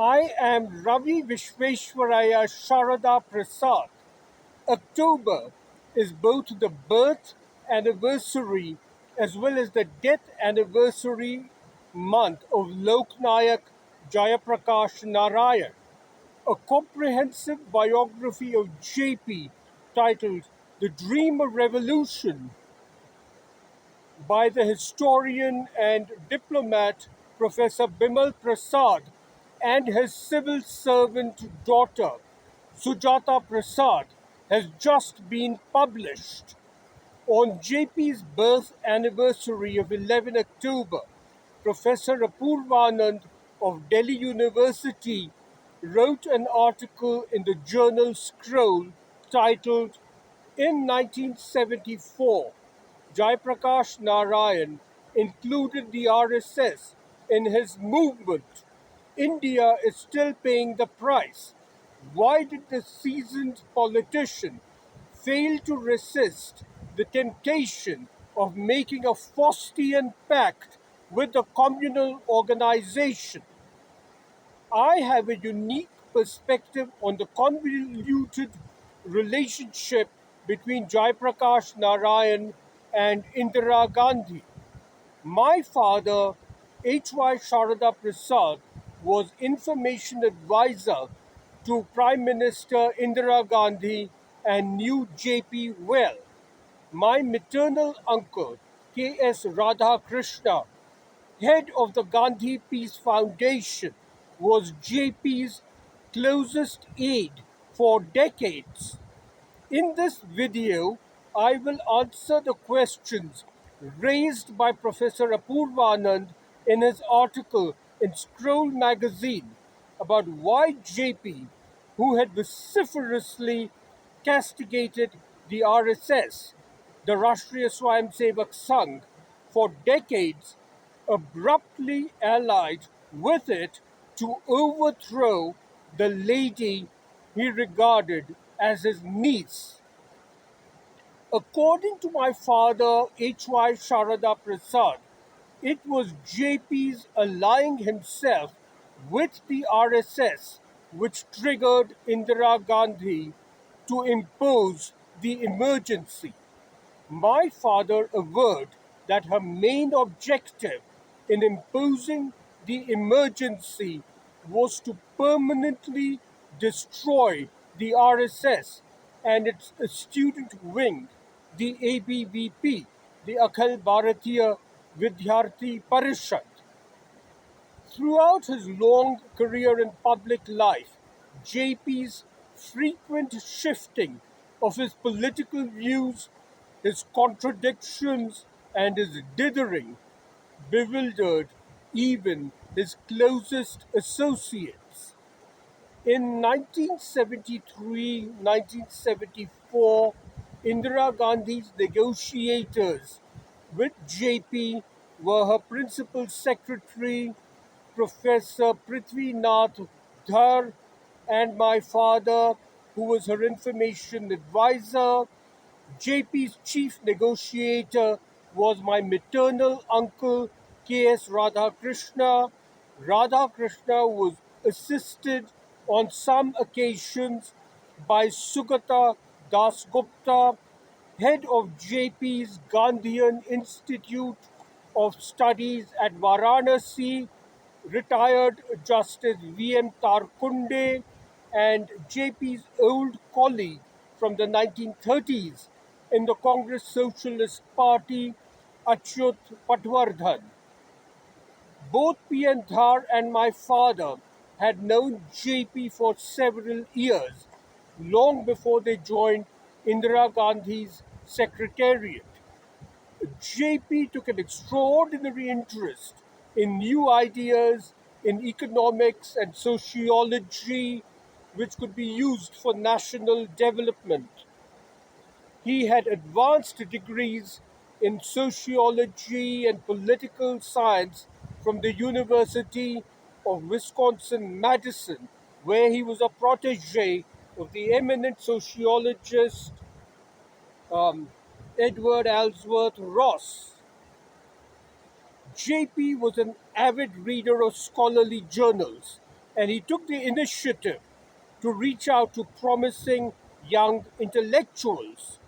I am Ravi Visvesvaraya Sharada Prasad. October is both the birth anniversary as well as the death anniversary month of Loknayak Jayaprakash Narayan. A comprehensive biography of JP titled The Dream of Revolution by the historian and diplomat Professor Bimal Prasad and his civil servant daughter Sujata Prasad has just been published. On JP's birth anniversary of 11 October, Professor Apurvanand of Delhi University wrote an article in the journal Scroll titled In 1974, Jayaprakash Narayan included the RSS in his movement. India is still paying the price. Why did the seasoned politician fail to resist the temptation of making a Faustian pact with the communal organization? I have a unique perspective on the convoluted relationship between Jayaprakash Narayan and Indira Gandhi. My father, H.Y. Sharada Prasad, was information advisor to Prime Minister Indira Gandhi and knew J.P. well. My maternal uncle, K.S. Radhakrishna, head of the Gandhi Peace Foundation, was JP's closest aide for decades. In this video, I will answer the questions raised by Professor Apurvanand in his article in Scroll magazine about why JP, who had vociferously castigated the RSS, the Rashtriya Swayamsevak Sangh, for decades, abruptly allied with it to overthrow the lady he regarded as his niece. According to my father, H.Y. Sharada Prasad, it was JP's allying himself with the RSS which triggered Indira Gandhi to impose the emergency. My father averred that her main objective in imposing the emergency was to permanently destroy the RSS and its student wing, the ABVP, the Akhil Bharatiya Vidyarthi Parishad. Throughout his long career in public life, JP's frequent shifting of his political views, his contradictions, and his dithering bewildered even his closest associates. In 1973-1974, Indira Gandhi's negotiators with JP were her principal secretary, Professor Prithvinath Dhar, and my father, who was her information advisor. JP's chief negotiator was my maternal uncle, K.S. Radhakrishna. Radhakrishna was assisted on some occasions by Sugata Dasgupta, head of JP's Gandhian Institute of Studies at Varanasi, retired Justice V.M. Tarkunde, and JP's old colleague from the 1930s in the Congress Socialist Party, Achyut Patwardhan. Both P.N. Dhar and my father had known JP for several years, long before they joined Indira Gandhi's secretariat. JP took an extraordinary interest in new ideas in economics and sociology, which could be used for national development. He had advanced degrees in sociology and political science from the University of Wisconsin-Madison, where he was a protege of the eminent sociologist Edward Ellsworth Ross. JP was an avid reader of scholarly journals, and he took the initiative to reach out to promising young intellectuals.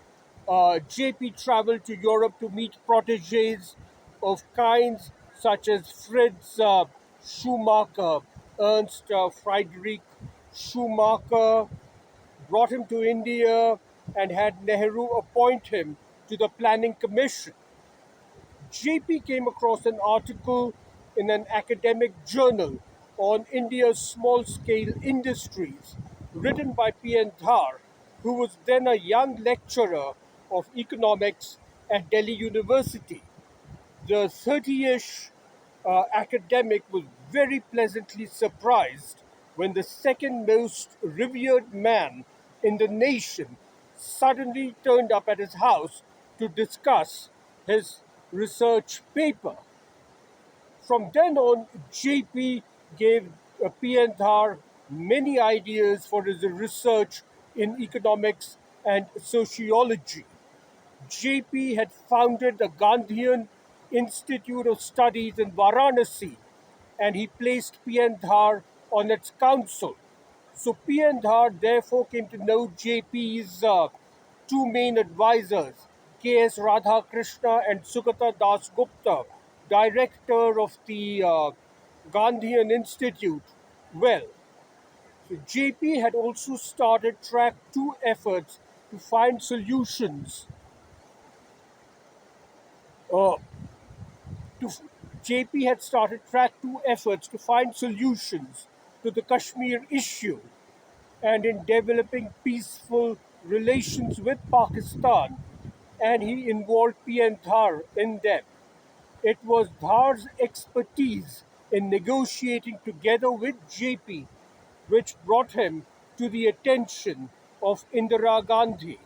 JP traveled to Europe to meet proteges of kinds such as Fritz Schumacher, Ernst Friedrich Schumacher, brought him to India and had Nehru appoint him to the Planning Commission. JP came across an article in an academic journal on India's small scale industries written by P.N. Dhar, who was then a young lecturer of economics at Delhi University. The 30-ish academic was very pleasantly surprised when the second most revered man in the nation suddenly turned up at his house to discuss his research paper. From then on, JP gave P.N. Dhar many ideas for his research in economics and sociology. JP had founded the Gandhian Institute of Studies in Varanasi, and he placed P.N. Dhar on its council. So P.N. Dhar therefore came to know JP's two main advisors, K.S. Radhakrishna and Sugata Das Gupta, director of the Gandhian Institute, well. So JP had also started track 2 efforts to find solutions uh, to JP had started track 2 efforts to find solutions to the Kashmir issue and in developing peaceful relations with Pakistan, and he involved P.N. Dhar in them. It was Dhar's expertise in negotiating together with JP which brought him to the attention of Indira Gandhi.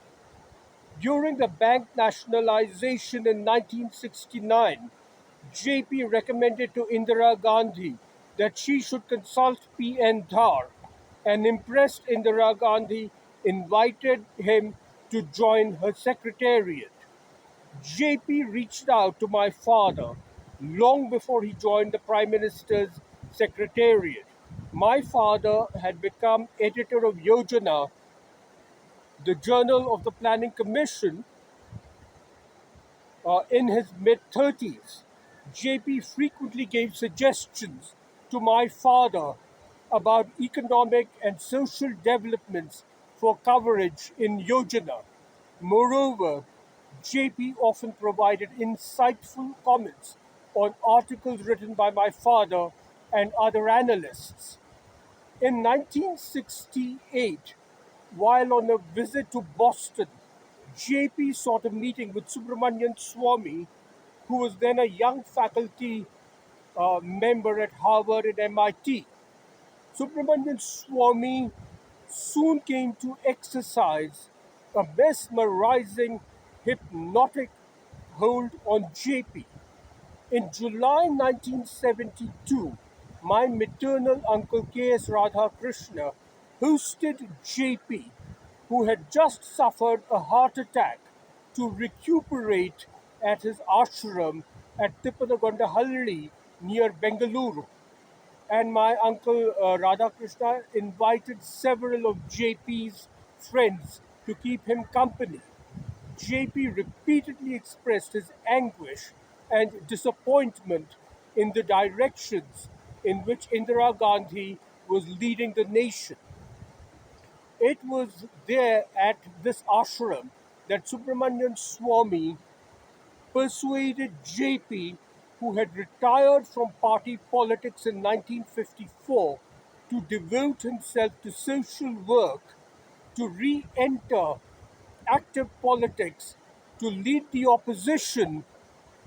During the bank nationalization in 1969, JP recommended to Indira Gandhi that she should consult P.N. Dhar, and impressed Indira Gandhi invited him to join her secretariat. JP reached out to my father long before he joined the Prime Minister's secretariat. My father had become editor of Yojana, the journal of the Planning Commission, in his mid 30s. JP frequently gave suggestions to my father about economic and social developments for coverage in Yojana. Moreover, JP often provided insightful comments on articles written by my father and other analysts. In 1968, while on a visit to Boston, JP sought a meeting with Subramanian Swamy, who was then a young faculty member at Harvard and MIT. Subramanian Swamy soon came to exercise a mesmerizing, hypnotic hold on JP. In July 1972, my maternal uncle K.S. Radhakrishna hosted JP, who had just suffered a heart attack, to recuperate at his ashram at Tippanagondahalli near Bengaluru. And my uncle Radhakrishna invited several of JP's friends to keep him company. JP repeatedly expressed his anguish and disappointment in the directions in which Indira Gandhi was leading the nation. It was there at this ashram that Subramanian Swamy persuaded JP, who had retired from party politics in 1954, to devote himself to social work, to re enter active politics, to lead the opposition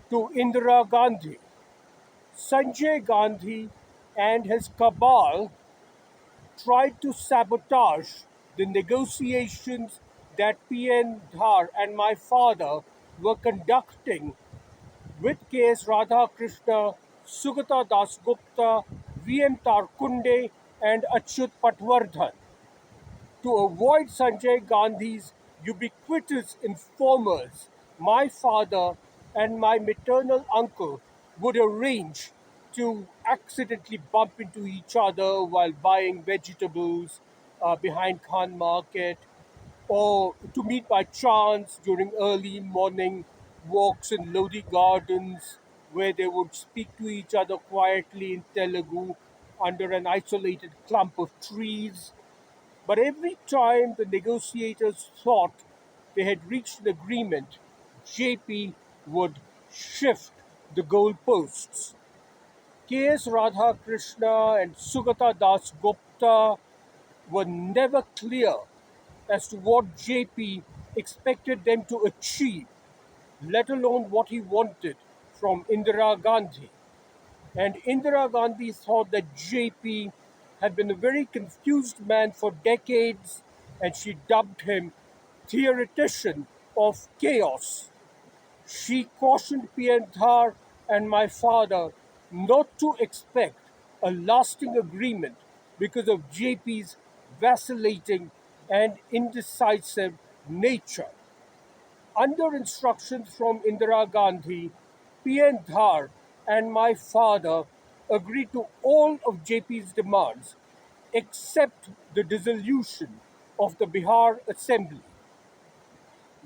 to Indira Gandhi. Sanjay Gandhi and his cabal tried to sabotage the negotiations that P.N. Dhar and my father were conducting with K.S. Radhakrishna, Sugata Dasgupta, V.M. Tarkunde, and Achyut Patwardhan. To avoid Sanjay Gandhi's ubiquitous informers, my father and my maternal uncle would arrange to accidentally bump into each other while buying vegetables behind Khan Market, or to meet by chance during early morning walks in Lodi Gardens, where they would speak to each other quietly in Telugu under an isolated clump of trees. But every time the negotiators thought they had reached an agreement, JP would shift the goalposts. K.S. Radhakrishna and Sugata Das Gupta were never clear as to what JP expected them to achieve, let alone what he wanted from Indira Gandhi. And Indira Gandhi thought that JP had been a very confused man for decades, and she dubbed him theoretician of chaos. She cautioned Piantar and my father not to expect a lasting agreement because of JP's vacillating and indecisive nature. Under instructions from Indira Gandhi, Piantar and my father agreed to all of JP's demands except the dissolution of the Bihar Assembly.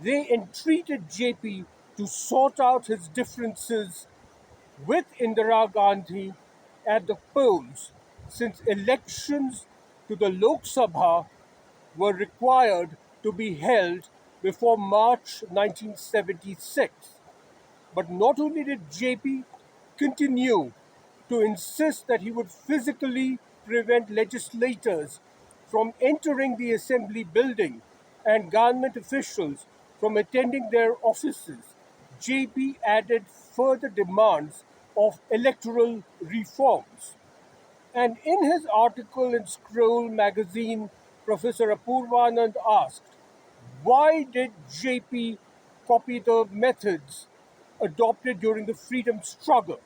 They entreated JP to sort out his differences with Indira Gandhi at the polls, since elections to the Lok Sabha were required to be held before March 1976. But not only did JP continue to insist that he would physically prevent legislators from entering the assembly building and government officials from attending their offices, JP added further demands of electoral reforms. And in his article in Scroll magazine, Professor Apurvanand asked, why did JP copy the methods adopted during the freedom struggle,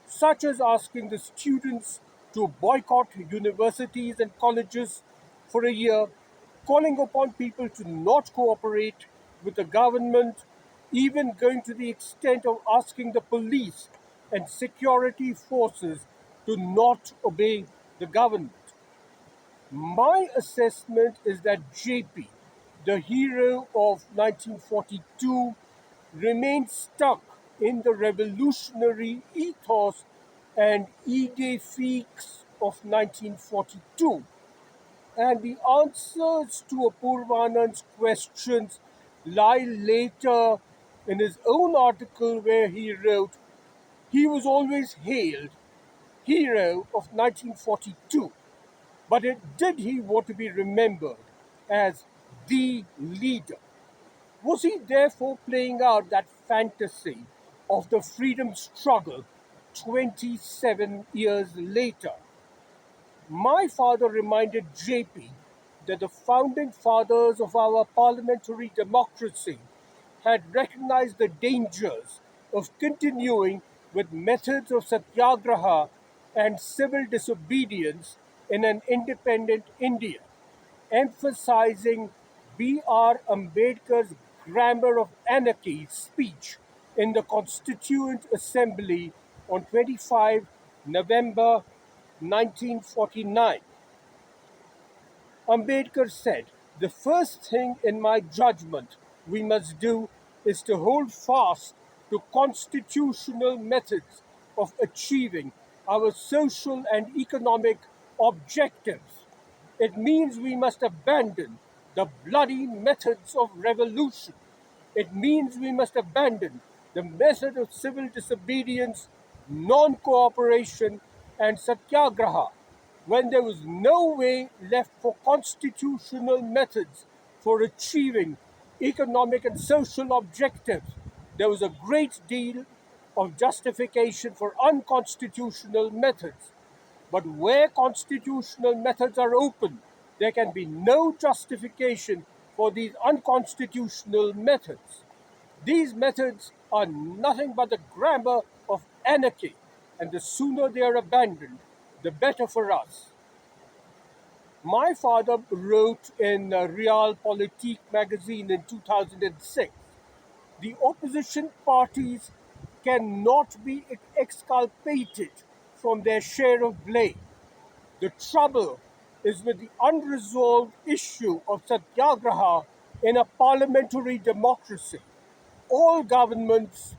such as asking the students to boycott universities and colleges for a year, calling upon people to not cooperate with the government, even going to the extent of asking the police and security forces to not obey the government? My assessment is that JP, the hero of 1942, remained stuck in the revolutionary ethos and idée fixe of 1942. And the answers to Apurvanand's questions lie later in his own article, where he wrote, he was always hailed hero of 1942. But did he want to be remembered as the leader? Was he therefore playing out that fantasy of the freedom struggle 27 years later? My father reminded JP that the founding fathers of our parliamentary democracy had recognized the dangers of continuing with methods of satyagraha and civil disobedience in an independent India, emphasizing B.R. Ambedkar's Grammar of Anarchy speech in the Constituent Assembly on 25 November 1949. Ambedkar said, the first thing in my judgment we must do is to hold fast to constitutional methods of achieving our social and economic objectives. It means we must abandon the bloody methods of revolution. It means we must abandon the method of civil disobedience, non cooperation, and satyagraha when there was no way left for constitutional methods for achieving economic and social objectives. There was a great deal of justification for unconstitutional methods. But where constitutional methods are open, there can be no justification for these unconstitutional methods. These methods are nothing but the grammar of anarchy, and the sooner they are abandoned, the better for us. My father wrote in Realpolitik magazine in 2006, the opposition parties cannot be exculpated from their share of blame. The trouble is with the unresolved issue of satyagraha in a parliamentary democracy. All governments,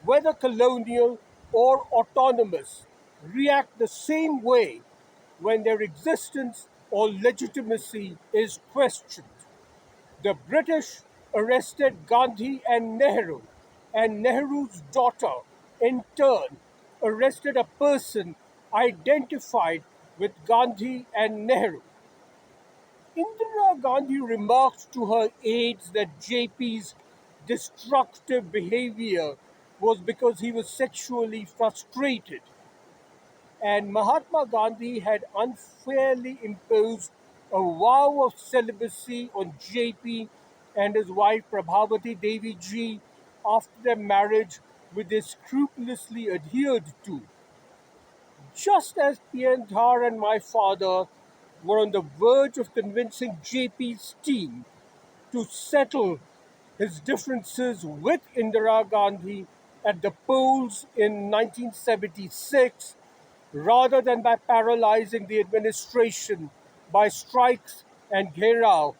whether colonial or autonomous, react the same way when their existence or legitimacy is questioned. The British arrested Gandhi and Nehru's daughter, in turn, arrested a person identified with Gandhi and Nehru. Indira Gandhi remarked to her aides that JP's destructive behavior was because he was sexually frustrated, and Mahatma Gandhi had unfairly imposed a vow of celibacy on JP and his wife Prabhavati Devi ji after their marriage, which they scrupulously adhered to. Just as Piendhar and my father were on the verge of convincing JP's team to settle his differences with Indira Gandhi at the polls in 1976, rather than by paralyzing the administration by strikes and gherao,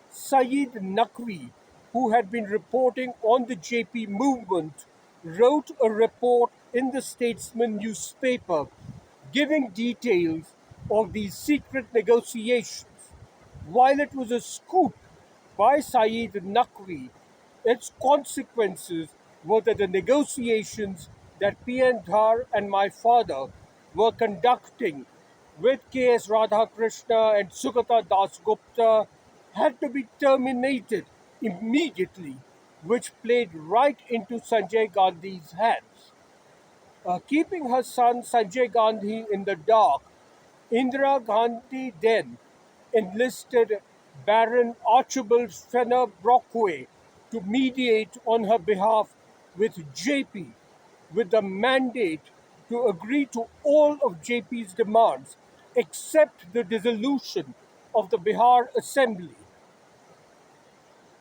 Saeed Naqvi, who had been reporting on the JP movement, wrote a report in the Statesman newspaper giving details of these secret negotiations. While it was a scoop by Saeed Naqvi, its consequences were that the negotiations that P.N. and my father were conducting with K.S. Radhakrishna and Sugata Dasgupta had to be terminated immediately, which played right into Sanjay Gandhi's hands. Keeping her son Sanjay Gandhi in the dark, Indira Gandhi then enlisted Baron Archibald Fenner Brockway to mediate on her behalf with JP, with the mandate to agree to all of JP's demands except the dissolution of the Bihar Assembly.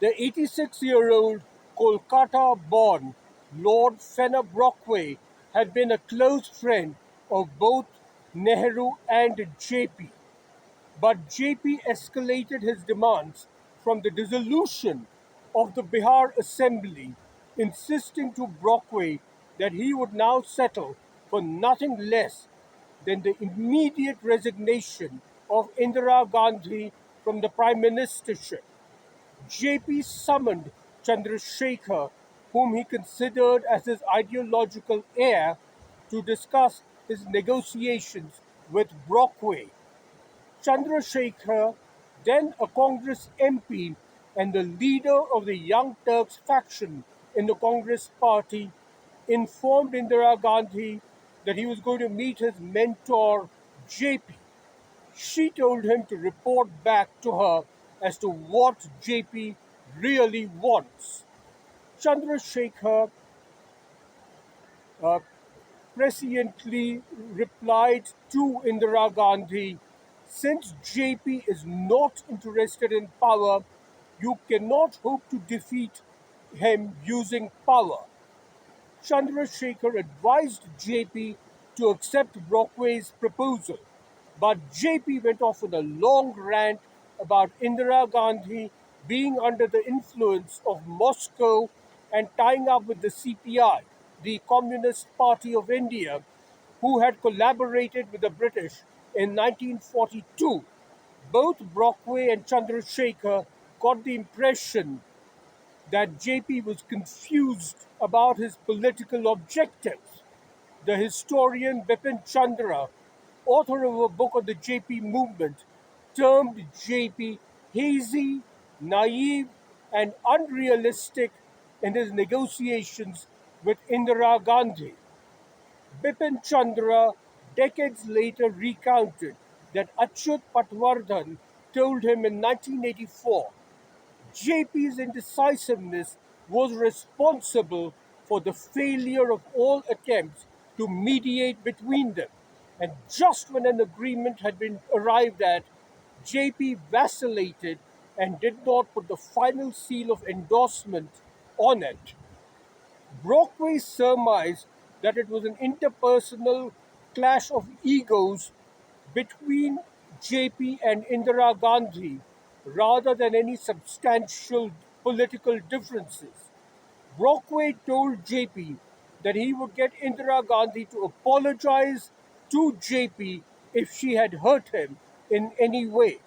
The 86-year-old Kolkata-born Lord Fenner Brockway had been a close friend of both Nehru and JP, but JP escalated his demands from the dissolution of the Bihar Assembly, insisting to Brockway that he would now settle for nothing less than the immediate resignation of Indira Gandhi from the prime ministership. JP summoned Chandrasekhar, whom he considered as his ideological heir, to discuss his negotiations with Brockway. Chandrasekhar, then a Congress MP and the leader of the Young Turks faction in the Congress party, informed Indira Gandhi that he was going to meet his mentor JP. She told him to report back to her as to what JP really wants. Chandrasekhar uh, presciently replied to Indira Gandhi, "Since JP is not interested in power, you cannot hope to defeat him using power." Chandrasekhar advised JP to accept Brockway's proposal, but JP went off on a long rant about Indira Gandhi being under the influence of Moscow and tying up with the CPI, the Communist Party of India, who had collaborated with the British in 1942. Both Brockway and Chandrasekhar got the impression that JP was confused about his political objectives. The historian Bipin Chandra, author of a book on the JP movement, termed JP hazy, naive, and unrealistic in his negotiations with Indira Gandhi. Bipin Chandra decades later recounted that Achyut Patwardhan told him in 1984 JP's indecisiveness was responsible for the failure of all attempts to mediate between them. And just when an agreement had been arrived at, JP vacillated and did not put the final seal of endorsement on it. Brockway surmised that it was an interpersonal clash of egos between JP and Indira Gandhi rather than any substantial political differences. Brockway told JP that he would get Indira Gandhi to apologize to JP if she had hurt him in any way.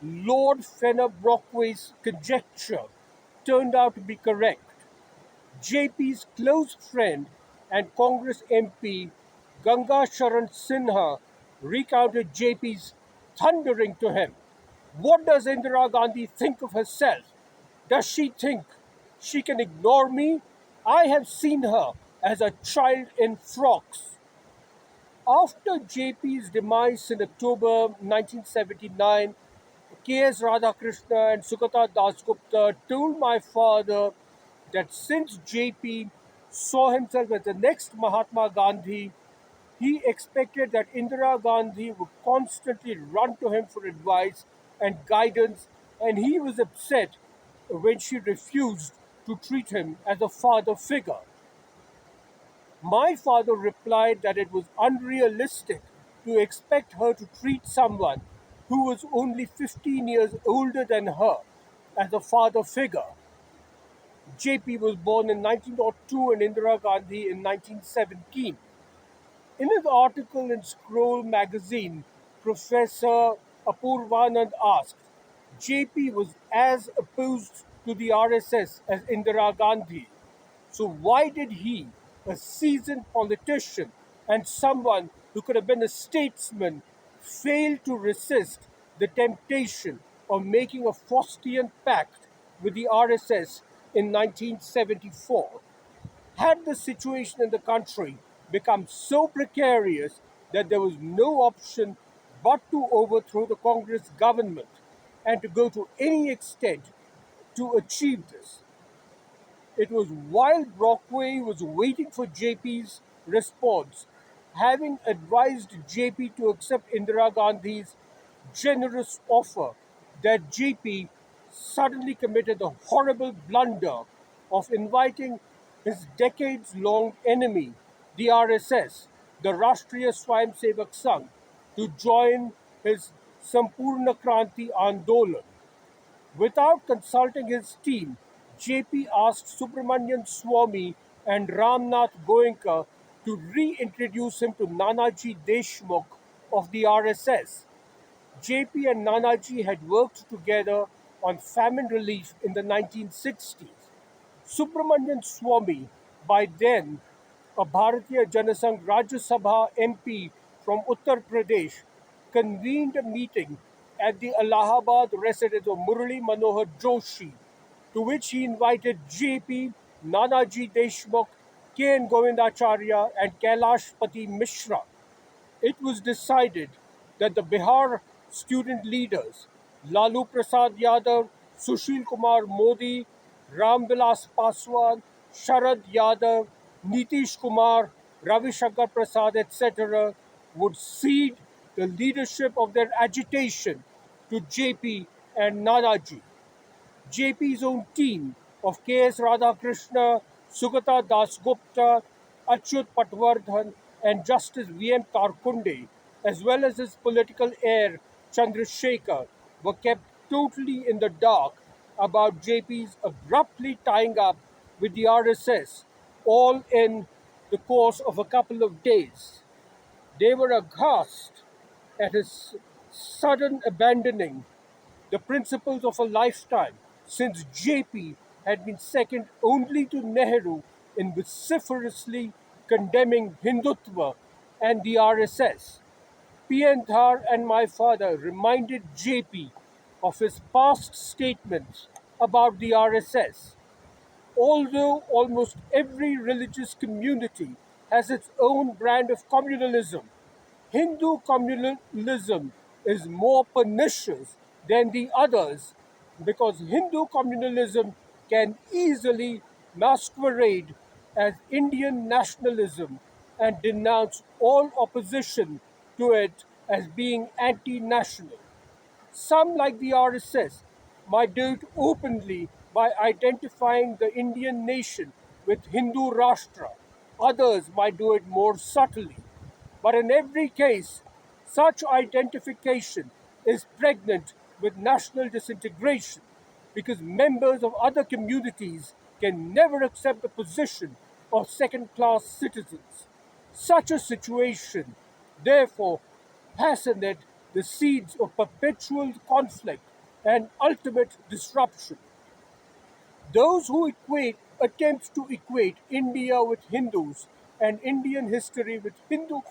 Lord Fenner Brockway's conjecture turned out to be correct. JP's close friend and Congress MP Ganga Sharan Sinha recounted JP's thundering to him. What does Indira Gandhi think of herself? Does she think she can ignore me? I have seen her as a child in frocks. After JP's demise in October 1979, K.S. Radhakrishna and Sukata Dasgupta told my father that since JP saw himself as the next Mahatma Gandhi, he expected that Indira Gandhi would constantly run to him for advice and guidance, and he was upset when she refused to treat him as a father figure. My father replied that it was unrealistic to expect her to treat someone who was only 15 years older than her as a father figure. JP was born in 1902 and Indira Gandhi in 1917. In his article in Scroll magazine, Professor Apurvanand asked, JP was as opposed to the RSS as Indira Gandhi. So why did he, a seasoned politician and someone who could have been a statesman, fail to resist the temptation of making a Faustian pact with the RSS in 1974? Had the situation in the country become so precarious that there was no option but to overthrow the Congress government and to go to any extent to achieve this? It was while Brockway was waiting for JP's response, having advised JP to accept Indira Gandhi's generous offer, that JP suddenly committed the horrible blunder of inviting his decades long enemy, the RSS, the Rashtriya Swayamsevak Sangh, to join his Sampurna Kranti Andolan. Without consulting his team, JP asked Subramanian Swamy and Ramnath Goenka to reintroduce him to Nanaji Deshmukh of the RSS. JP and Nanaji had worked together on famine relief in the 1960s. Subramanian Swamy, by then a Bharatiya Janasangh Rajya Sabha MP from Uttar Pradesh, convened a meeting at the Allahabad residence of Murali Manohar Joshi, to which he invited JP, Nanaji Deshmukh, K.N. Govindacharya, and Kailash Pati Mishra. It was decided that the Bihar student leaders, Lalu Prasad Yadav, Sushil Kumar Modi, Ramvilas Paswan, Sharad Yadav, Nitish Kumar, Ravi Shankar Prasad, etc., would cede the leadership of their agitation to JP and Nanaji. JP's own team of K.S. Radhakrishna, Sugata Dasgupta, Achyut Patwardhan, and Justice V.M. Karkunde, as well as his political heir Chandrasekhar, were kept totally in the dark about JP's abruptly tying up with the RSS, all in the course of a couple of days. They were aghast at his sudden abandoning the principles of a lifetime, since JP had been second only to Nehru in vociferously condemning Hindutva and the RSS. P.N. Dhar and my father reminded JP of his past statements about the RSS. Although almost every religious community has its own brand of communalism, Hindu communalism is more pernicious than the others because Hindu communalism can easily masquerade as Indian nationalism and denounce all opposition to it as being anti national. Some, like the RSS, might do it openly by identifying the Indian nation with Hindu Rashtra. Others might do it more subtly. But in every case, such identification is pregnant with national disintegration because members of other communities can never accept the position of second class citizens. Such a situation, therefore, hastened the seeds of perpetual conflict and ultimate disruption. Those who attempt to equate India with Hindus and Indian history with Hindu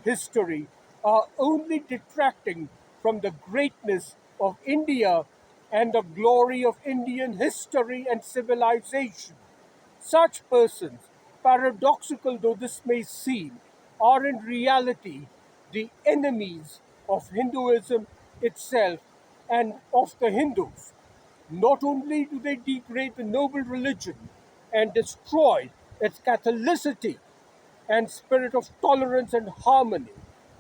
history are only detracting from the greatness of India and the glory of Indian history and civilization. Such persons, paradoxical though this may seem, are in reality the enemies of Hinduism itself and of the Hindus. Not only do they degrade the noble religion and destroy its Catholicity and spirit of tolerance and harmony,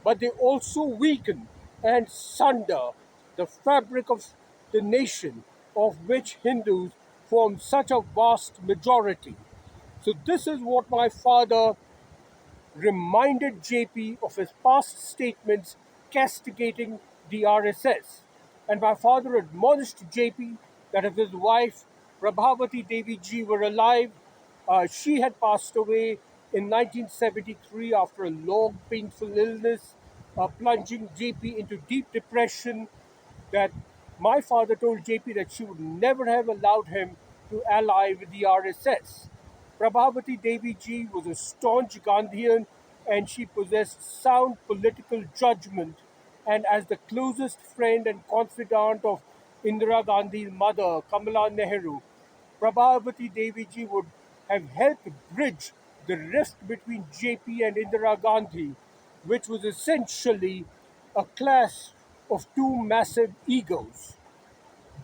but they also weaken and sunder the fabric of the nation of which Hindus form such a vast majority. So, this is what my father reminded JP of his past statements castigating the RSS. And my father admonished JP that if his wife Prabhavati Devi ji were alive, she had passed away in 1973 after a long, painful illness, plunging JP into deep depression. That my father told JP that she would never have allowed him to ally with the RSS. Prabhavati Devi ji was a staunch Gandhian and she possessed sound political judgment. And as the closest friend and confidant of Indira Gandhi's mother, Kamala Nehru, Prabhavati Devi ji would have helped bridge the rift between JP and Indira Gandhi, which was essentially a clash of two massive egos.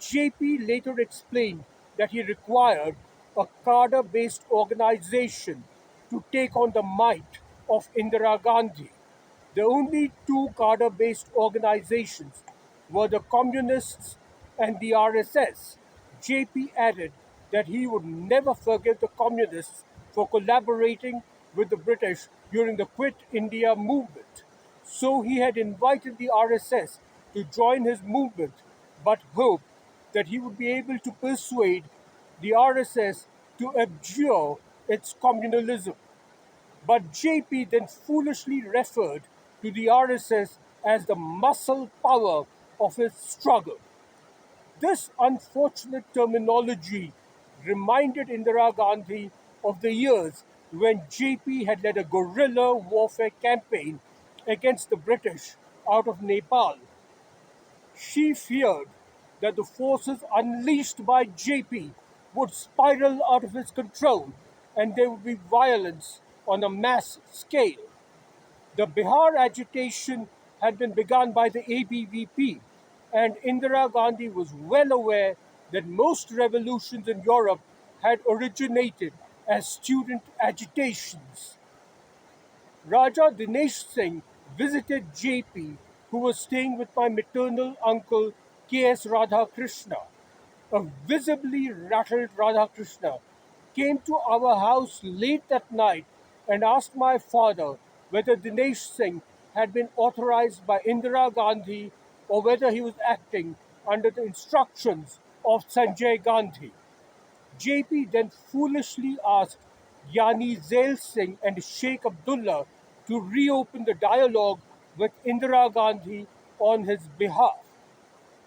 JP later explained that he required a cadre based organization to take on the might of Indira Gandhi. The only two cadre based organizations were the Communists and the RSS. JP added that he would never forgive the Communists for collaborating with the British during the Quit India movement. So he had invited the RSS to join his movement, but hoped that he would be able to persuade the RSS to abjure its communalism. But JP then foolishly referred to the RSS as the muscle power of his struggle. This unfortunate terminology reminded Indira Gandhi of the years when JP had led a guerrilla warfare campaign against the British out of Nepal. She feared that the forces unleashed by JP would spiral out of his control and there would be violence on a mass scale. The Bihar agitation had been begun by the ABVP, and Indira Gandhi was well aware that most revolutions in Europe had originated as student agitations. Raja Dinesh Singh visited JP, who was staying with my maternal uncle K.S. Radhakrishna. A visibly rattled Radhakrishna came to our house late that night and asked my father whether Dinesh Singh had been authorized by Indira Gandhi or whether he was acting under the instructions of Sanjay Gandhi. JP then foolishly asked Yani Zail Singh and Sheikh Abdullah to reopen the dialogue with Indira Gandhi on his behalf.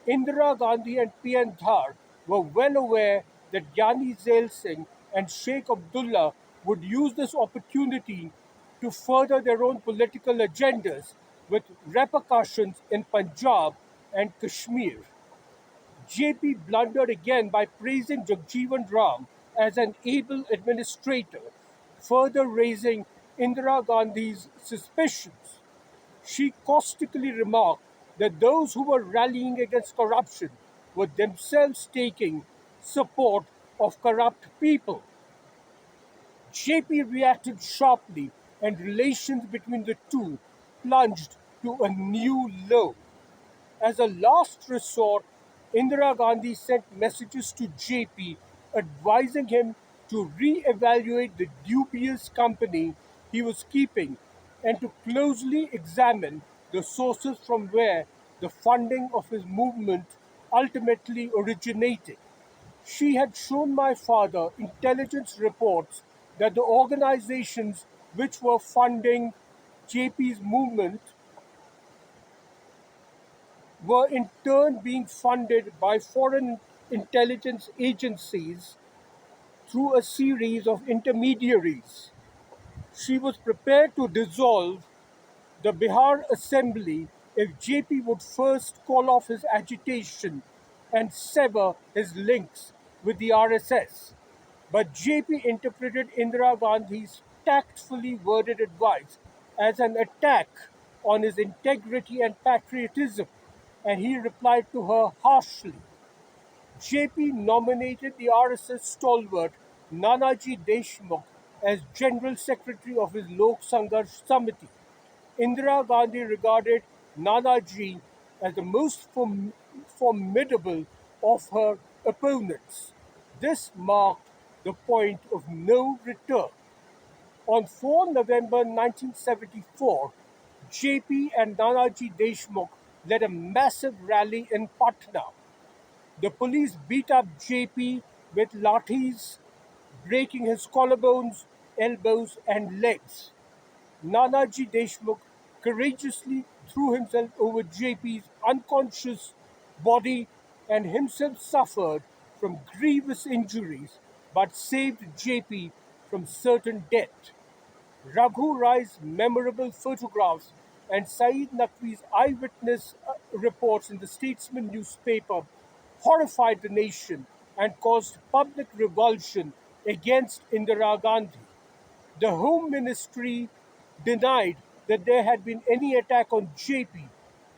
Indira Gandhi and PN Dhar were well aware that Yani Zail Singh and Sheikh Abdullah would use this opportunity to further their own political agendas with repercussions in Punjab and Kashmir. JP blundered again by praising Jagjeevan Ram as an able administrator, further raising Indira Gandhi's suspicions. She caustically remarked that those who were rallying against corruption were themselves taking support of corrupt people. JP reacted sharply, and relations between the two plunged to a new low. As a last resort, Indira Gandhi sent messages to JP advising him to re evaluate the dubious company he was keeping and to closely examine the sources from where the funding of his movement ultimately originated. She had shown my father intelligence reports that the organizations which were funding JP's movement were in turn being funded by foreign intelligence agencies through a series of intermediaries. She was prepared to dissolve the Bihar Assembly if JP would first call off his agitation and sever his links with the RSS. But JP interpreted Indira Gandhi's tactfully worded advice as an attack on his integrity and patriotism, and he replied to her harshly. JP nominated the RSS stalwart Nanaji Deshmukh as General Secretary of his Lok Sangharsh Samiti. Indira Gandhi regarded Nanaji as the most formidable of her opponents. This marked the point of no return. On 4 November 1974, JP and Nanaji Deshmukh led a massive rally in Patna. The police beat up JP with lathis, breaking his collarbones, elbows, and legs. Nanaji Deshmukh courageously threw himself over JP's unconscious body and himself suffered from grievous injuries but saved JP from certain death. Raghu Rai's memorable photographs and Saeed Naqvi's eyewitness reports in the Statesman newspaper horrified the nation and caused public revulsion against Indira Gandhi. The Home Ministry denied that there had been any attack on JP,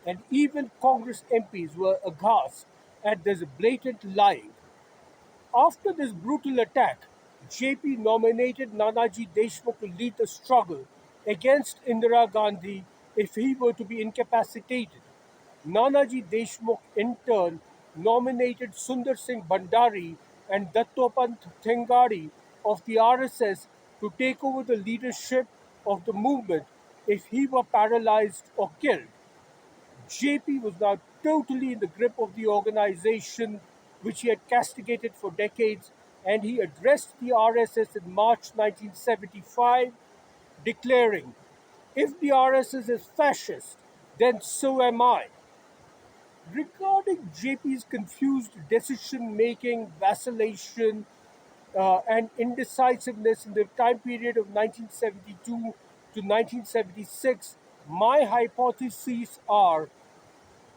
and even Congress MPs were aghast at this blatant lying. After this brutal attack, JP nominated Nanaji Deshmukh to lead the struggle against Indira Gandhi if he were to be incapacitated. Nanaji Deshmukh in turn nominated Sundar Singh Bhandari and Dattopant Thengadi of the RSS to take over the leadership of the movement if he were paralyzed or killed. JP was now totally in the grip of the organization which he had castigated for decades, and he addressed the RSS in March 1975, declaring, "If the RSS is fascist, then so am I." Regarding JP's confused decision making, vacillation, and indecisiveness in the time period of 1972 to 1976, my hypotheses are: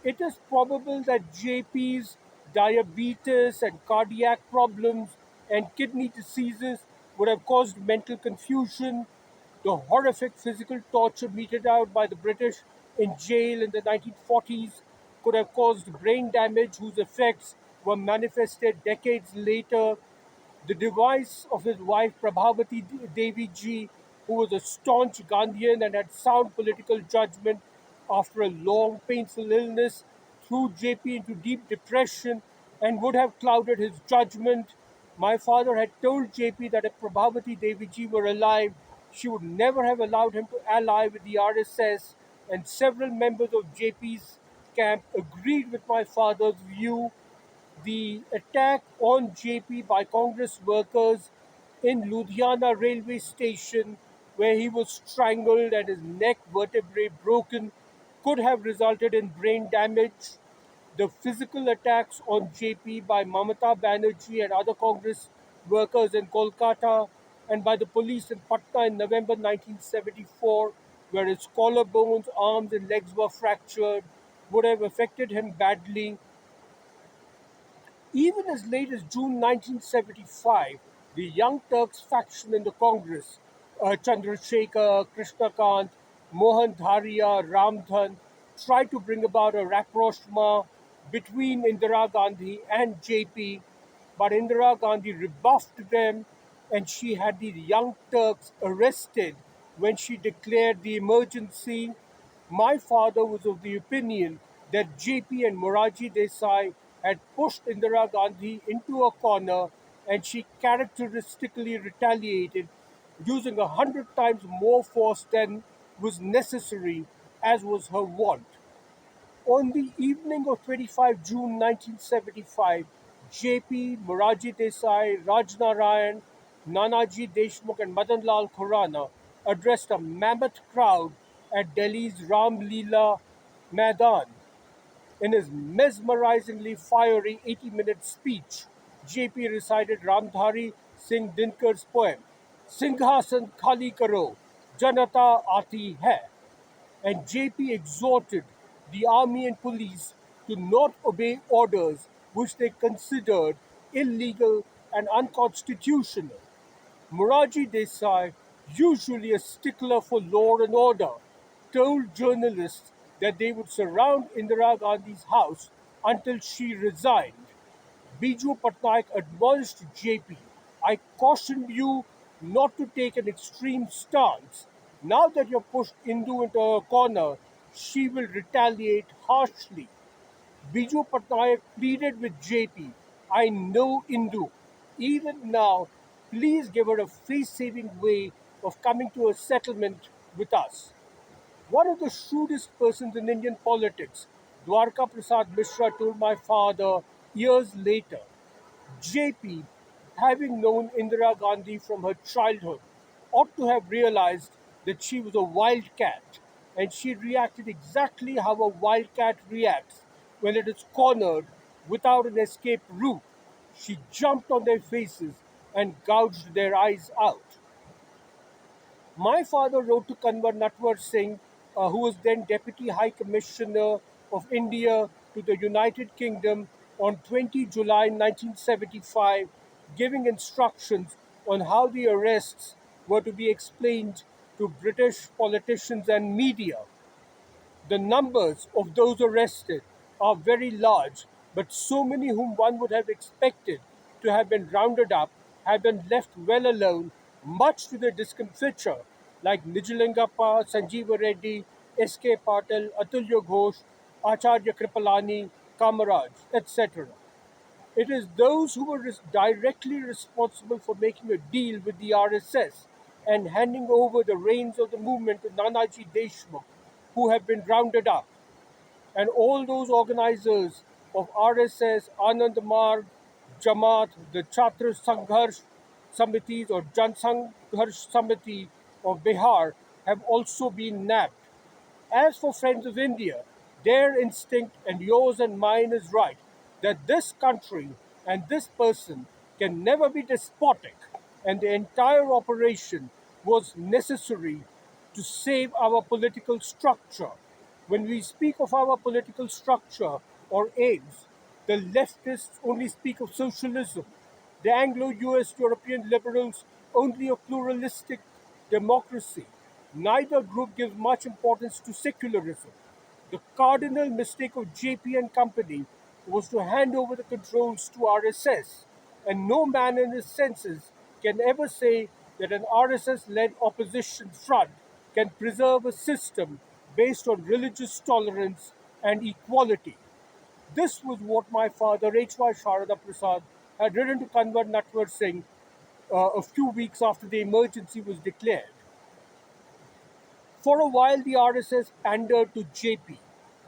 it is probable that JP's diabetes and cardiac problems and kidney diseases would have caused mental confusion. The horrific physical torture meted out by the British in jail in the 1940s could have caused brain damage whose effects were manifested decades later. The device of his wife Prabhavati Devi ji, who was a staunch Gandhian and had sound political judgment after a long, painful illness, threw JP into deep depression and would have clouded his judgment. My father had told JP that if Prabhavati Devi ji were alive, she would never have allowed him to ally with the RSS, and several members of JP's camp agreed with my father's view. The attack on JP by Congress workers in Ludhiana railway station, where he was strangled and his neck vertebrae broken, could have resulted in brain damage. The physical attacks on JP by Mamata Banerjee and other Congress workers in Kolkata and by the police in Patna in November 1974, where his collarbones, arms, and legs were fractured, would have affected him badly. Even as late as June 1975, the Young Turks faction in the Congress, Chandrasekhar, Krishnakant, Mohan Dharia, Ramdhan, tried to bring about a rapprochement between Indira Gandhi and JP, but Indira Gandhi rebuffed them and she had the Young Turks arrested when she declared the emergency. My father was of the opinion that JP and Morarji Desai had pushed Indira Gandhi into a corner and she characteristically retaliated, using 100 times more force than was necessary, as was her wont. On the evening of 25 June 1975, J.P., Moraji Desai, Rajnarayan, Nanaji Deshmukh, and Madan Lal Khurana addressed a mammoth crowd at Delhi's Ram Leela Maidan. In his mesmerizingly fiery 80-minute speech, J.P. recited Ramdhari Singh Dinkar's poem, Singhasan Khali Karo, Janata Aati Hai, and JP exhorted the army and police to not obey orders which they considered illegal and unconstitutional. Moraji Desai, usually a stickler for law and order, told journalists that they would surround Indira Gandhi's house until she resigned. Biju Patnaik admonished JP, I cautioned you not to take an extreme stance. Now that you've pushed Indu into a corner, she will retaliate harshly. Biju Patnaik pleaded with JP, I know Indu. Even now, please give her a face saving way of coming to a settlement with us. One of the shrewdest persons in Indian politics, Dwarka Prasad Mishra, told my father years later, JP, having known Indira Gandhi from her childhood, ought to have realized that she was a wildcat, and she reacted exactly how a wildcat reacts when it is cornered without an escape route. She jumped on their faces and gouged their eyes out. My father wrote to Kanwar Natwar Singh, who was then Deputy High Commissioner of India to the United Kingdom, on 20 July 1975, giving instructions on how the arrests were to be explained to British politicians and media. The numbers of those arrested are very large, but so many whom one would have expected to have been rounded up have been left well alone, much to their discomfiture, like Nijalingappa, Sanjeeva Reddy, S.K. Patil, Atulya Ghosh, Acharya Kripalani, Kamaraj, etc. It is those who were directly responsible for making a deal with the RSS and handing over the reins of the movement to Nanaji Deshmukh who have been rounded up. And all those organizers of RSS, Anand Marg, Jamaat, the Chhatra Sangharsh Samitis or Jan Sangharsh Samiti of Bihar have also been nabbed. As for Friends of India, their instinct and yours and mine is right that this country and this person can never be despotic, and the entire operation was necessary to save our political structure. When we speak of our political structure or aims, the leftists only speak of socialism. The Anglo US European liberals only a pluralistic democracy. Neither group gives much importance to secularism. The cardinal mistake of JP and Company was to hand over the controls to RSS, and no man in his senses can ever say that an RSS led opposition front can preserve a system based on religious tolerance and equality. This was what my father, H.Y. Sharada Prasad, had written to Kanwar Natwar Singh a few weeks after the emergency was declared. For a while, the RSS pandered to JP.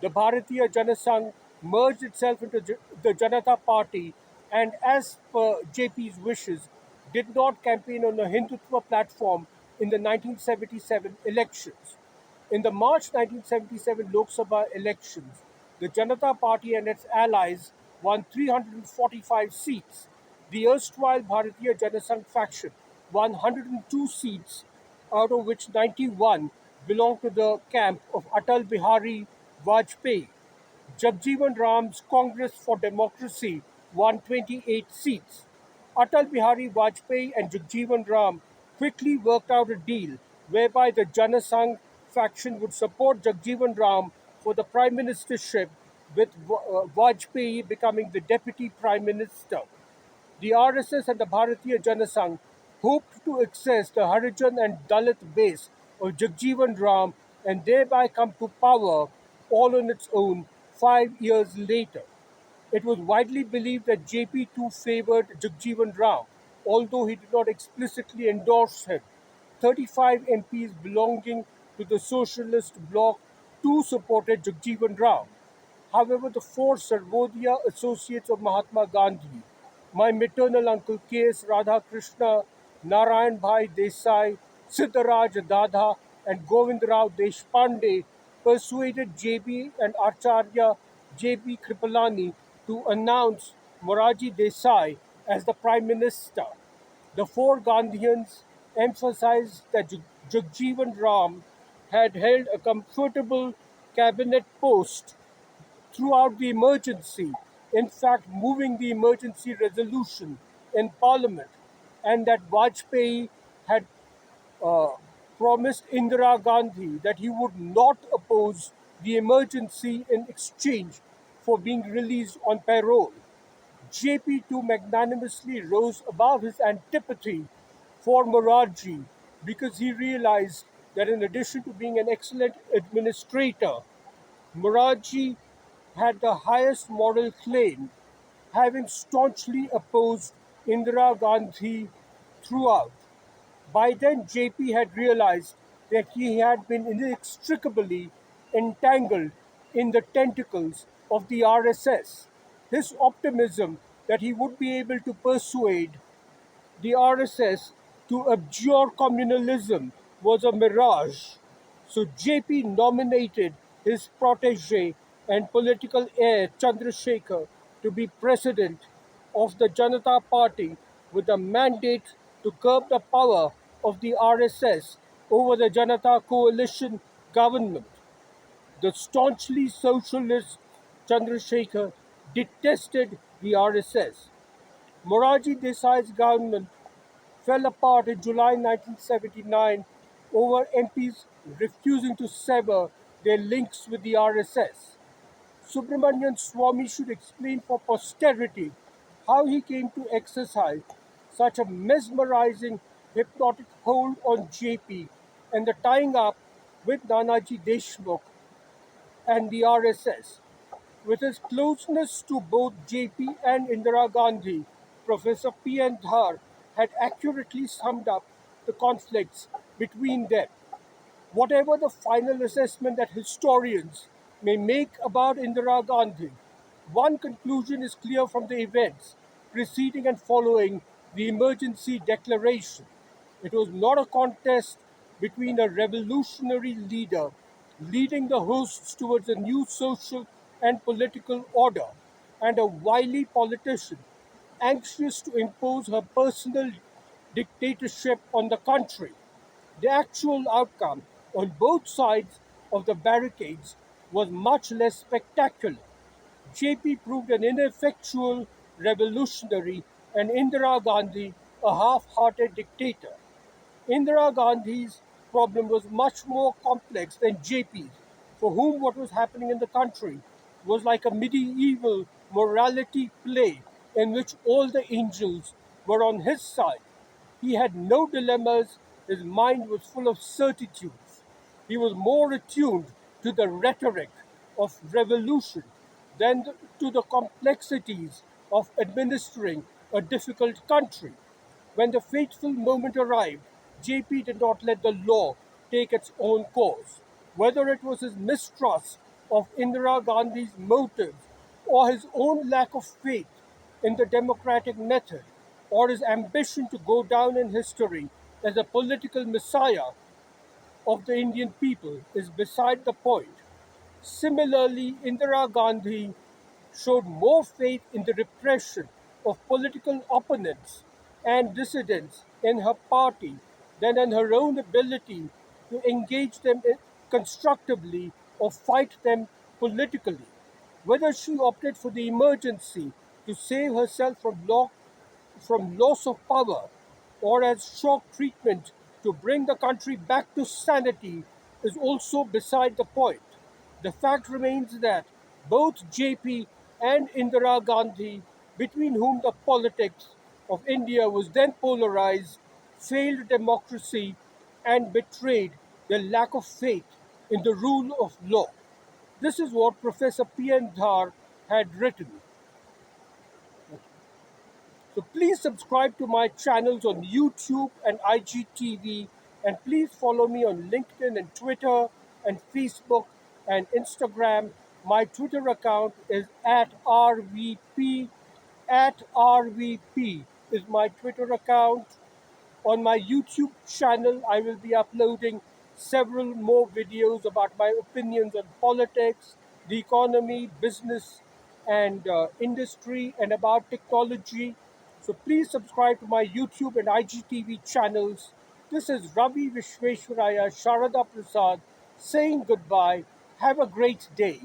The Bharatiya Janasangh merged itself into the Janata Party and, as per JP's wishes, did not campaign on a Hindutva platform in the 1977 elections. In the March 1977 Lok Sabha elections, the Janata Party and its allies won 345 seats. The erstwhile Bharatiya Janasangh faction won 102 seats, out of which 91 belonged to the camp of Atal Bihari Vajpayee. Jagjeevan Ram's Congress for Democracy won 28 seats. Atal Bihari Vajpayee and Jagjeevan Ram quickly worked out a deal whereby the Janasangh faction would support Jagjeevan Ram for the prime ministership, with Vajpayee becoming the deputy prime minister. The RSS and the Bharatiya Janasangh hoped to access the Harijan and Dalit base of Jagjeevan Ram and thereby come to power all on its own 5 years later. It was widely believed that JP too favored Jagjeevan Ram, although he did not explicitly endorse him. 35 MPs belonging to the socialist bloc too supported Jagjeevan Ram. However, the four Sarvodaya associates of Mahatma Gandhi, my maternal uncle K.S. Radhakrishna, Narayan Bhai Desai, Siddharaj Dada, and Govind Rao Deshpande, persuaded J.B. and Acharya J.B. Kripalani to announce Moraji Desai as the Prime Minister. The four Gandhians emphasized that Jagjeevan Ram had held a comfortable cabinet post throughout the emergency, in fact, moving the emergency resolution in Parliament, and that Vajpayee had uh, promised Indira Gandhi that he would not oppose the emergency in exchange for being released on parole. JP too magnanimously rose above his antipathy for Morarji because he realized that in addition to being an excellent administrator, Morarji had the highest moral claim, having staunchly opposed Indira Gandhi throughout. By then, JP had realized that he had been inextricably entangled in the tentacles of the RSS. His optimism that he would be able to persuade the RSS to abjure communalism was a mirage. So JP nominated his protege and political heir Chandrasekhar to be president of the Janata Party with a mandate to curb the power of the RSS over the Janata coalition government. The staunchly socialist Chandrasekhar detested the RSS. Moraji Desai's government fell apart in July 1979 over MPs refusing to sever their links with the RSS. Subramanian Swamy should explain for posterity how he came to exercise such a mesmerizing, hypnotic hold on JP and the tying up with Nanaji Deshmukh and the RSS. With his closeness to both JP and Indira Gandhi, Professor P. N. Dhar had accurately summed up the conflicts between them. Whatever the final assessment that historians may make about Indira Gandhi, one conclusion is clear from the events preceding and following the emergency declaration. It was not a contest between a revolutionary leader leading the hosts towards a new social and political order and a wily politician anxious to impose her personal dictatorship on the country. The actual outcome on both sides of the barricades was much less spectacular. JP proved an ineffectual revolutionary and Indira Gandhi a half hearted dictator. Indira Gandhi's problem was much more complex than JP's, for whom what was happening in the country was like a medieval morality play in which all the angels were on his side. He had no dilemmas, his mind was full of certitudes. He was more attuned to the rhetoric of revolution than to the complexities of administering a difficult country. When the fateful moment arrived, JP did not let the law take its own course. Whether it was his mistrust of Indira Gandhi's motives or his own lack of faith in the democratic method or his ambition to go down in history as a political messiah of the Indian people is beside the point. Similarly, Indira Gandhi showed more faith in the repression of political opponents and dissidents in her party than in her own ability to engage them constructively or fight them politically. Whether she opted for the emergency to save herself from loss of power or as shock treatment to bring the country back to sanity is also beside the point. The fact remains that both JP and Indira Gandhi, between whom the politics of India was then polarized, failed democracy and betrayed their lack of faith in the rule of law. This is what Professor P. N. Dhar had written. So please subscribe to my channels on YouTube and IGTV And please follow me on LinkedIn and Twitter and Facebook and Instagram. My Twitter account is @RVP is my Twitter account. On my YouTube channel, I will be uploading several more videos about my opinions on politics, the economy, business, and industry, and about technology. So please subscribe to my YouTube and IGTV channels. This is Ravi Visvesvaraya, Sharada Prasad saying goodbye. Have a great day.